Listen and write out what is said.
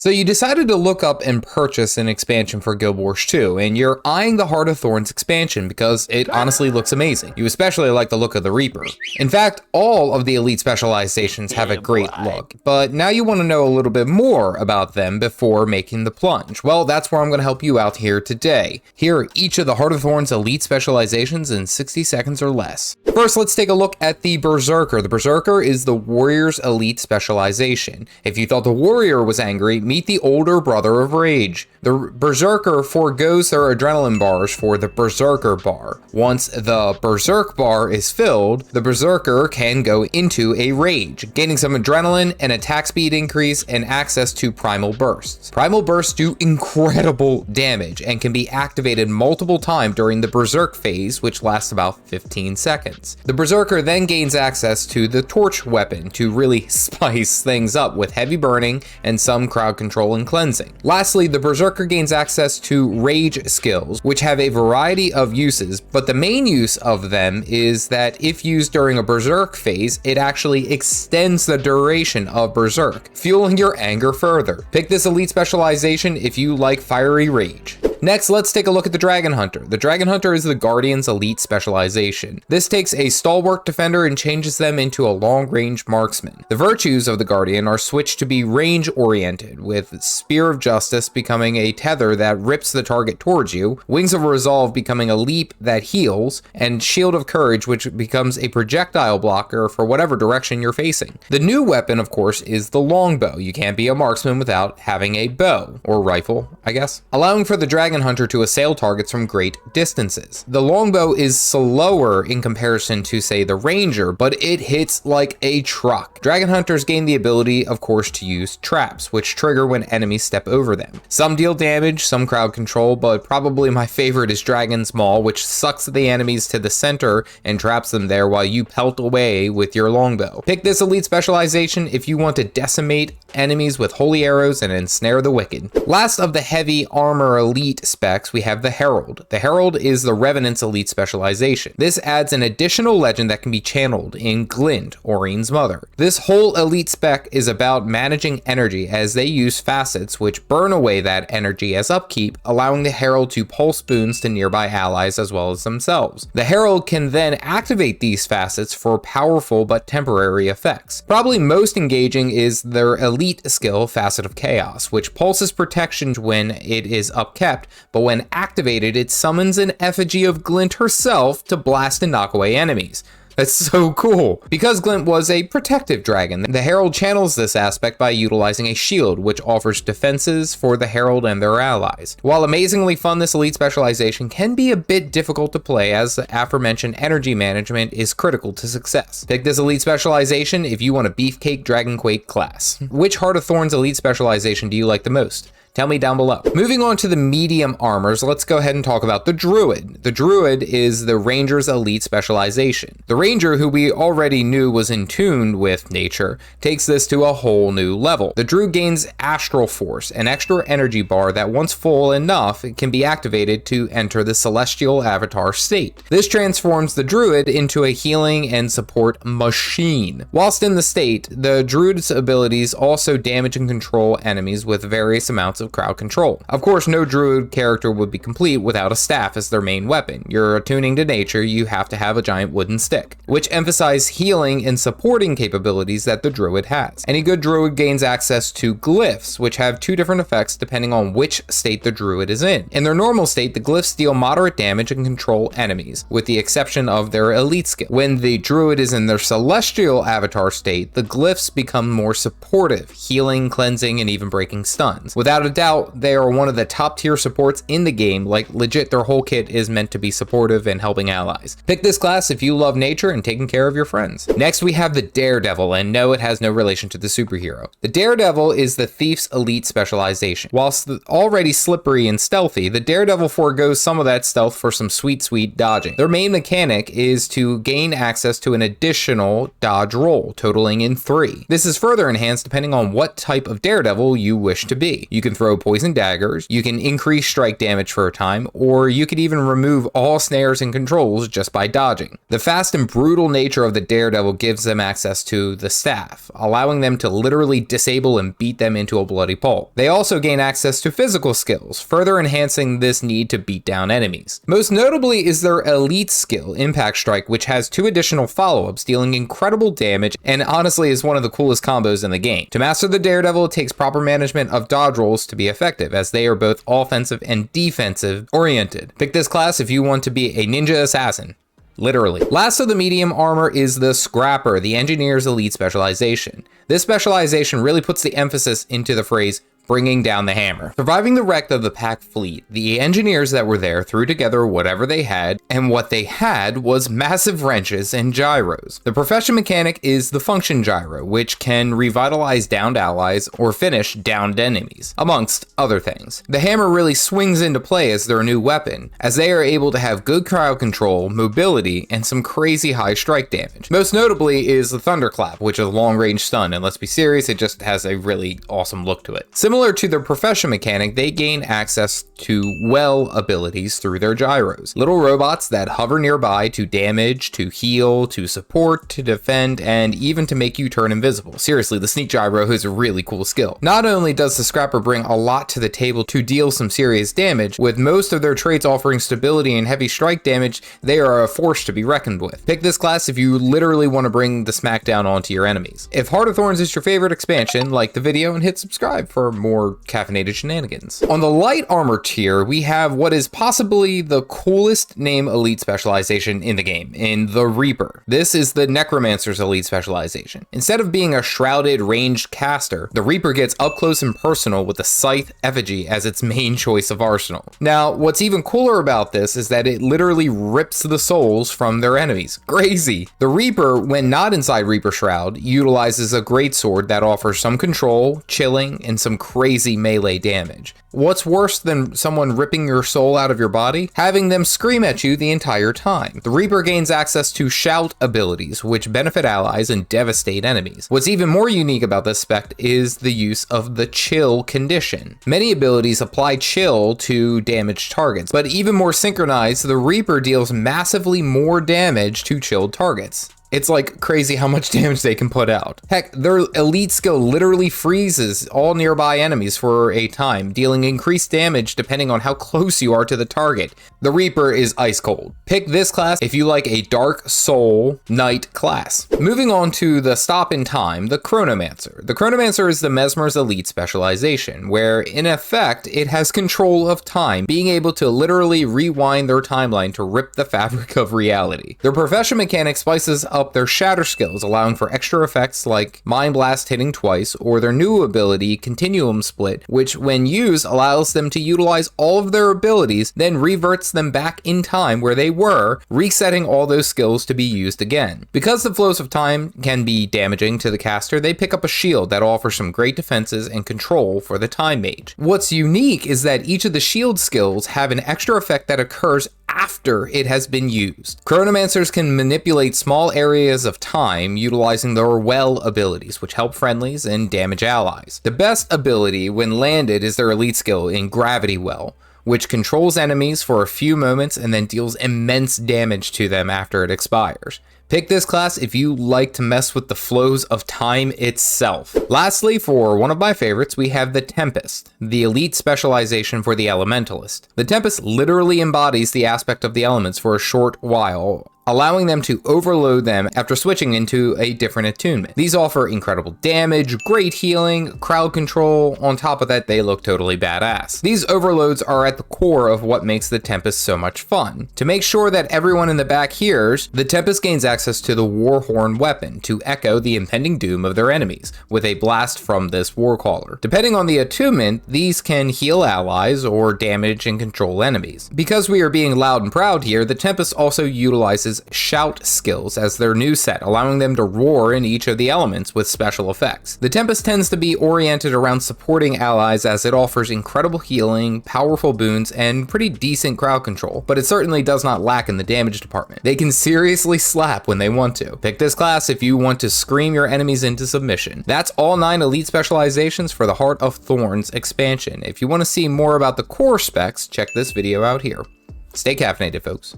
So you decided to look up and purchase an expansion for Guild Wars 2, and you're eyeing the Heart of Thorns expansion because it honestly looks amazing. You especially like the look of the Reaper. In fact, all of the Elite Specializations have a great look, but now you want to know a little bit more about them before making the plunge. Well, that's where I'm going to help you out here today. Here are each of the Heart of Thorns Elite Specializations in 60 seconds or less. First, let's take a look at the Berserker. The Berserker is the Warrior's Elite Specialization. If you thought the Warrior was angry, meet the older brother of Rage. The Berserker forgoes their adrenaline bars for the Berserker bar. Once the Berserk bar is filled, the Berserker can go into a Rage, gaining some adrenaline, an attack speed increase, and access to Primal Bursts. Primal Bursts do incredible damage and can be activated multiple times during the Berserk phase, which lasts about 15 seconds. The Berserker then gains access to the Torch weapon to really spice things up with heavy burning and some crowd control and cleansing. Lastly, the Berserker gains access to Rage skills, which have a variety of uses, but the main use of them is that if used during a Berserk phase, it actually extends the duration of Berserk, fueling your anger further. Pick this Elite Specialization if you like fiery rage. Next, let's take a look at the Dragon Hunter. The Dragon Hunter is the Guardian's Elite Specialization. This takes a stalwart defender and changes them into a long-range marksman. The virtues of the Guardian are switched to be range-oriented, with Spear of Justice becoming a tether that rips the target towards you, Wings of Resolve becoming a leap that heals, and Shield of Courage, which becomes a projectile blocker for whatever direction you're facing. The new weapon, of course, is the longbow. You can't be a marksman without having a bow, or rifle, I guess, allowing for the Dragon Hunter to assail targets from great distances. The longbow is slower in comparison to, say, the Ranger, but it hits like a truck. Dragon Hunters gain the ability, of course, to use traps, which trigger when enemies step over them. Some deal damage, some crowd control, but probably my favorite is Dragon's Maul, which sucks the enemies to the center and traps them there while you pelt away with your longbow. Pick this Elite Specialization if you want to decimate enemies with holy arrows and ensnare the wicked. Last of the heavy armor elite specs, we have the Herald. The Herald is the Revenant's Elite Specialization. This adds an additional legend that can be channeled in Glint, Orion's mother. This whole elite spec is about managing energy as they use facets which burn away that energy as upkeep, allowing the Herald to pulse boons to nearby allies as well as themselves. The Herald can then activate these facets for powerful but temporary effects. Probably most engaging is their elite skill, Facet of Chaos, which pulses protection when it is upkept, but when activated, it summons an effigy of Glint herself to blast and knock away enemies. That's so cool. Because Glint was a protective dragon, the Herald channels this aspect by utilizing a shield, which offers defenses for the Herald and their allies. While amazingly fun, this Elite Specialization can be a bit difficult to play as the aforementioned energy management is critical to success. Pick this Elite Specialization if you want a beefcake Dragonquake class. Which Heart of Thorns Elite Specialization do you like the most? Tell me down below. Moving on to the medium armors, let's go ahead and talk about the Druid. The Druid is the Ranger's Elite Specialization. The Ranger, who we already knew was in tune with nature, takes this to a whole new level. The Druid gains Astral Force, an extra energy bar that once full enough can be activated to enter the Celestial Avatar state. This transforms the Druid into a healing and support machine. Whilst in the state, the Druid's abilities also damage and control enemies with various amounts of crowd control. Of course, no Druid character would be complete without a staff as their main weapon. You're attuning to nature, you have to have a giant wooden stick, which emphasize healing and supporting capabilities that the Druid has. Any good Druid gains access to glyphs, which have two different effects depending on which state the Druid is in. In their normal state, the glyphs deal moderate damage and control enemies, with the exception of their elite skill. When the Druid is in their Celestial Avatar state, the glyphs become more supportive, healing, cleansing, and even breaking stuns. Without a doubt, they are one of the top tier supports in the game. Like, legit, their whole kit is meant to be supportive and helping allies. Pick this class if you love nature and taking care of your friends. Next, we have the Daredevil, and no, it has no relation to the superhero. The Daredevil is the Thief's Elite Specialization. Whilst already slippery and stealthy, the Daredevil forgoes some of that stealth for some sweet dodging. Their main mechanic is to gain access to an additional dodge roll, totaling in 3. This is further enhanced depending on what type of Daredevil you wish to be. You can throw poison daggers, you can increase strike damage for a time, or you could even remove all snares and controls just by dodging. The fast and brutal nature of the Daredevil gives them access to the staff, allowing them to literally disable and beat them into a bloody pulp. They also gain access to physical skills, further enhancing this need to beat down enemies. Most notably is their elite skill, Impact Strike, which has 2 additional follow-ups, dealing incredible damage, and honestly is one of the coolest combos in the game. To master the Daredevil, it takes proper management of dodge rolls to be effective, as they are both offensive and defensive oriented. Pick this class if you want to be a ninja assassin. Literally. Last of the medium armor is the Scrapper, the Engineer's Elite Specialization. This specialization really puts the emphasis into the phrase, bringing down the hammer. Surviving the wreck of the pack fleet, the engineers that were there threw together whatever they had, and what they had was massive wrenches and gyros. The profession mechanic is the function gyro, which can revitalize downed allies or finish downed enemies, amongst other things. The hammer really swings into play as their new weapon, as they are able to have good crowd control, mobility, and some crazy high strike damage. Most notably is the Thunderclap, which is a long-range stun, and let's be serious, it just has a really awesome look to it. Similar to their profession mechanic, they gain access to well abilities through their gyros. Little robots that hover nearby to damage, to heal, to support, to defend, and even to make you turn invisible. Seriously, the sneak gyro is a really cool skill. Not only does the Scrapper bring a lot to the table to deal some serious damage, with most of their traits offering stability and heavy strike damage, they are a force to be reckoned with. Pick this class if you literally want to bring the smackdown onto your enemies. If Heart of Thorns is your favorite expansion, like the video and hit subscribe for more caffeinated shenanigans. On the light armor tier, we have what is possibly the coolest name elite specialization in the game, in the Reaper. This is the necromancer's elite specialization. Instead of being a shrouded ranged caster, the Reaper gets up close and personal with the scythe effigy as its main choice of arsenal. Now, what's even cooler about this is that it literally rips the souls from their enemies. Crazy! The Reaper, when not inside Reaper Shroud, utilizes a greatsword that offers some control, chilling, and some crazy melee damage. What's worse than someone ripping your soul out of your body? Having them scream at you the entire time. The Reaper gains access to shout abilities, which benefit allies and devastate enemies. What's even more unique about this spec is the use of the chill condition. Many abilities apply chill to damaged targets, but even more synchronized, the Reaper deals massively more damage to chilled targets. It's like crazy how much damage they can put out. Heck, their elite skill literally freezes all nearby enemies for a time, dealing increased damage depending on how close you are to the target. The Reaper is ice cold. Pick this class if you like a Dark Soul Knight class. Moving on to the stop in time, the Chronomancer. The Chronomancer is the Mesmer's elite specialization, where in effect, it has control of time, being able to literally rewind their timeline to rip the fabric of reality. Their profession mechanic spices up their shatter skills, allowing for extra effects like Mind Blast hitting twice, or their new ability, Continuum Split, which when used allows them to utilize all of their abilities, then reverts them back in time where they were, resetting all those skills to be used again. Because the flows of time can be damaging to the caster, they pick up a shield that offers some great defenses and control for the Time Mage. What's unique is that each of the shield skills have an extra effect that occurs after it has been used. Chronomancers can manipulate small areas of time utilizing their well abilities, which help friendlies and damage allies. The best ability when landed is their elite skill in Gravity Well, which controls enemies for a few moments and then deals immense damage to them after it expires. Pick this class if you like to mess with the flows of time itself. Lastly, for one of my favorites, we have the Tempest, the elite specialization for the Elementalist. The Tempest literally embodies the aspect of the elements for a short while, allowing them to overload them after switching into a different attunement. These offer incredible damage, great healing, crowd control. On top of that, they look totally badass. These overloads are at the core of what makes the Tempest so much fun. To make sure that everyone in the back hears, the Tempest gains access to the Warhorn weapon to echo the impending doom of their enemies with a blast from this Warcaller. Depending on the attunement, these can heal allies or damage and control enemies. Because we are being loud and proud here, the Tempest also utilizes shout skills as their new set, allowing them to roar in each of the elements with special effects. The Tempest tends to be oriented around supporting allies as it offers incredible healing, powerful boons, and pretty decent crowd control, but it certainly does not lack in the damage department. They can seriously slap when they want to. Pick this class if you want to scream your enemies into submission. That's all 9 elite specializations for the Heart of Thorns expansion. If you want to see more about the core specs, check this video out here. Stay caffeinated, folks.